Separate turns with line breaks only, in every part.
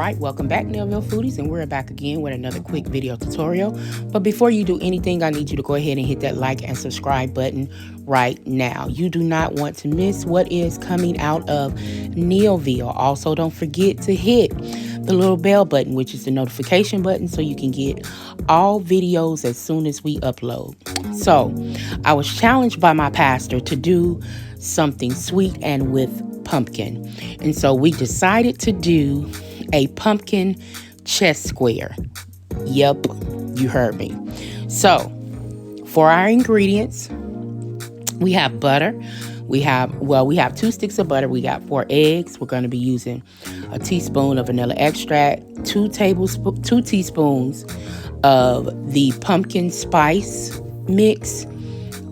right, welcome back, Nailville Foodies, and we're back again with another quick video tutorial. But before you do anything, I need you to go ahead and hit that like and subscribe button right now. You do not want to miss what is coming out of Nailville. Also, don't forget to hit the little bell button, which is the notification button, so you can get all videos as soon as we upload. So, I was challenged by my pastor to do something sweet and with pumpkin. And so we decided to do a pumpkin chest square. Yep, you heard me. So, for our ingredients, we have butter. We have 2 sticks of butter. We got 4 eggs. We're going to be using a teaspoon of vanilla extract, 2 teaspoons of the pumpkin spice mix.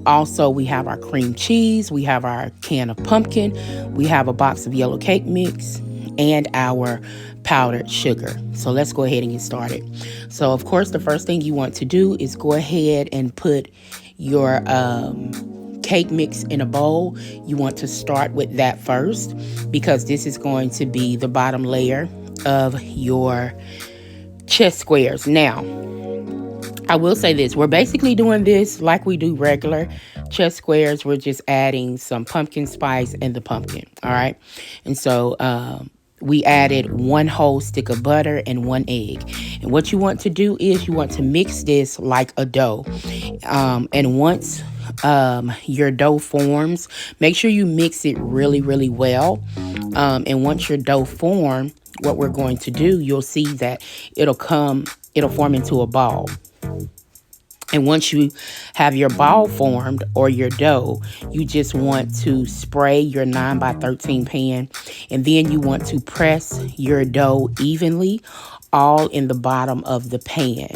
Also, we have our cream cheese, we have our can of pumpkin, we have a box of yellow cake mix, and our powdered sugar. So let's go ahead and get started. So, of course, the first thing you want to do is go ahead and put your cake mix in a bowl. You want to start with that first because this is going to be the bottom layer of your chest squares. Now, I will say this, we're basically doing this like we do regular chest squares. We're just adding some pumpkin spice and the pumpkin, all right? And so we added 1 whole stick of butter and 1 egg. And what you want to do is you want to mix this like a dough. And once your dough forms, make sure you mix it really, really well. And once your dough forms, what we're going to do, you'll see that it'll form into a ball. And once you have your ball formed or your dough, you just want to spray your 9x13 pan. And then you want to press your dough evenly all in the bottom of the pan.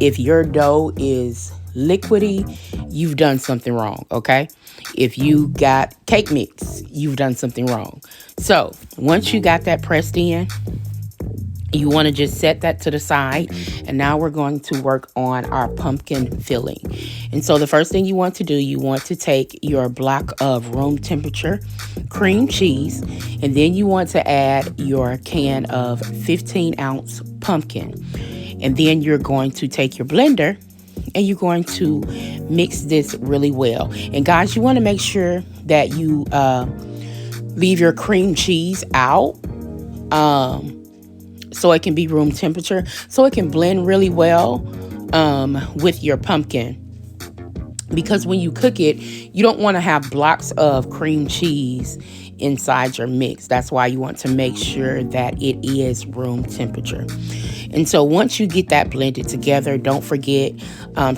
If your dough is liquidy, you've done something wrong, okay? If you got cake mix, you've done something wrong. So once you got that pressed in, you want to just set that to the side. And now we're going to work on our pumpkin filling. And so the first thing you want to do, you want to take your block of room temperature cream cheese. And then you want to add your can of 15-ounce pumpkin. And then you're going to take your blender and you're going to mix this really well. And guys, you want to make sure that you leave your cream cheese out. So it can be room temperature, so it can blend really well with your pumpkin. Because when you cook it, you don't want to have blocks of cream cheese inside your mix. That's why you want to make sure that it is room temperature. And so once you get that blended together, don't forget,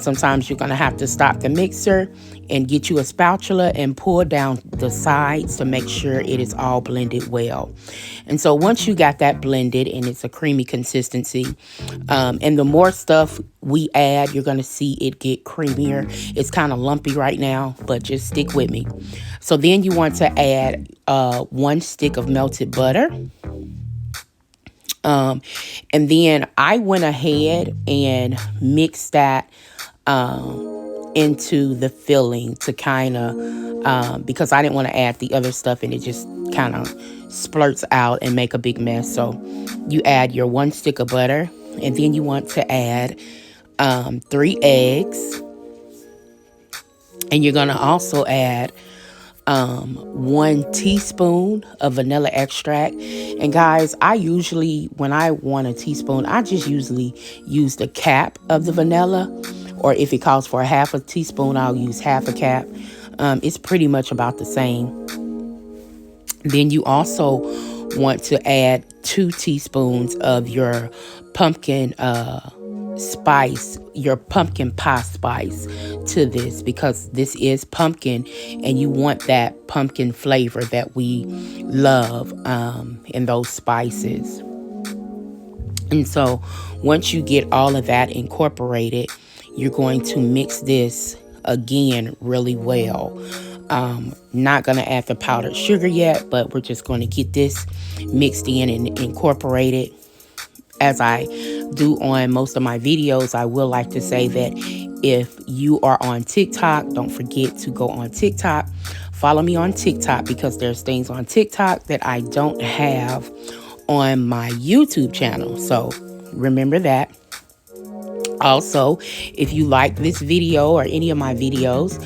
sometimes you're going to have to stop the mixer and get you a spatula and pull down the sides to make sure it is all blended well. And so once you got that blended and it's a creamy consistency, and the more stuff we add, you're going to see it get creamier. It's kind of lumpy right now, but just stick with me. So then you want to add 1 stick of melted butter. And then I went ahead and mixed that into the filling to kind of, because I didn't want to add the other stuff and it just kind of splurts out and make a big mess. So you add your 1 stick of butter, and then you want to add 3 eggs. And you're going to also add 1 teaspoon of vanilla extract. And guys, I usually, when I want a teaspoon, I just usually use the cap of the vanilla. Or if it calls for a 1/2 teaspoon, I'll use 1/2 cap. It's pretty much about the same. Then you also want to add 2 teaspoons of your pumpkin spice, your pumpkin pie spice to this, because this is pumpkin and you want that pumpkin flavor that we love in those spices. And so once you get all of that incorporated, you're going to mix this again really well. Not going to add the powdered sugar yet, but we're just going to get this mixed in and incorporated. As I do on most of my videos, I will like to say that if you are on TikTok, don't forget to go on TikTok. Follow me on TikTok, because there's things on TikTok that I don't have on my YouTube channel. So remember that. Also, if you like this video or any of my videos,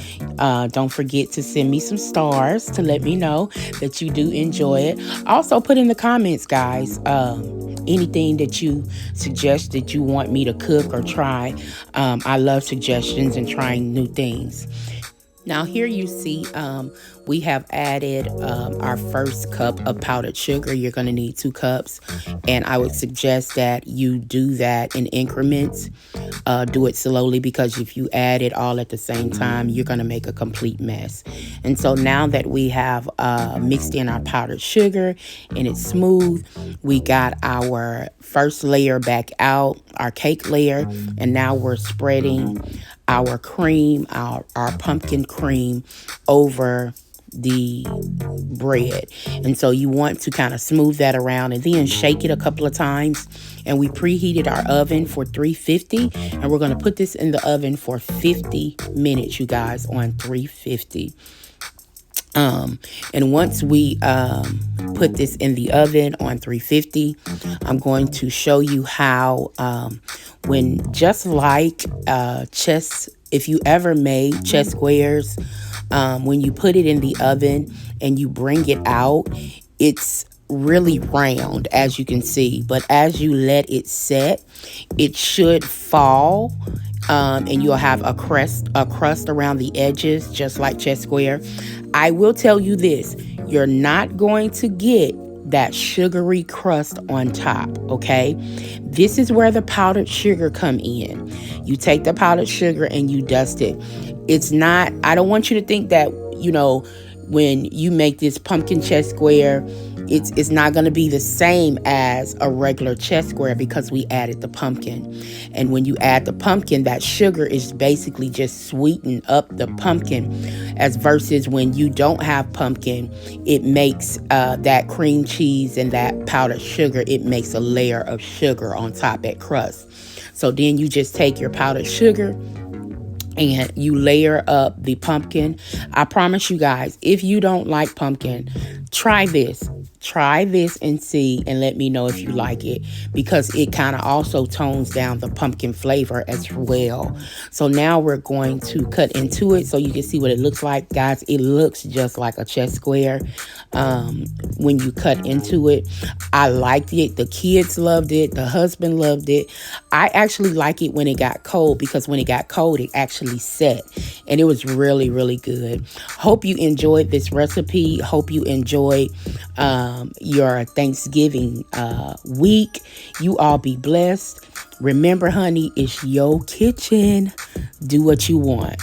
don't forget to send me some stars to let me know that you do enjoy it. Also, put in the comments, guys, anything that you suggest that you want me to cook or try. I love suggestions and trying new things. Now here you see we have added our first cup of powdered sugar. You're going to need 2 cups, and I would suggest that you do that in increments. Do it slowly, because if you add it all at the same time, you're going to make a complete mess. And so now that we have mixed in our powdered sugar and it's smooth, we got our first layer back out, our cake layer, and now we're spreading our cream, our pumpkin cream over the bread. And so you want to kind of smooth that around and then shake it a couple of times. And we preheated our oven for 350, and we're going to put this in the oven for 50 minutes, you guys, on 350. And once we put this in the oven on 350, I'm going to show you how when, just like chess, if you ever made chess squares, when you put it in the oven and you bring it out, it's really round, as you can see. But as you let it set, it should fall, and you'll have a crust around the edges, just like chess square. I will tell you this, you're not going to get that sugary crust on top, okay? This is where the powdered sugar come in. You take the powdered sugar and you dust it. It's not, I don't want you to think that, you know, when you make this pumpkin chess square, it's not going to be the same as a regular chess square, because we added the pumpkin. And when you add the pumpkin, that sugar is basically just sweeten up the pumpkin, as versus when you don't have pumpkin, it makes that cream cheese and that powdered sugar, it makes a layer of sugar on top, at crust. So then you just take your powdered sugar and you layer up the pumpkin. I promise you guys, if you don't like pumpkin, try this. Try this and see, and let me know if you like it, because it kind of also tones down the pumpkin flavor as well. So now we're going to cut into it so you can see what it looks like. Guys, it looks just like a chess square when you cut into it. I liked it. The kids loved it. The husband loved it. I actually like it when it got cold, because when it got cold, it actually set, and it was really, really good. Hope you enjoyed this recipe. Hope you enjoyed your Thanksgiving week. You all be blessed. Remember, honey, it's your kitchen. Do what you want.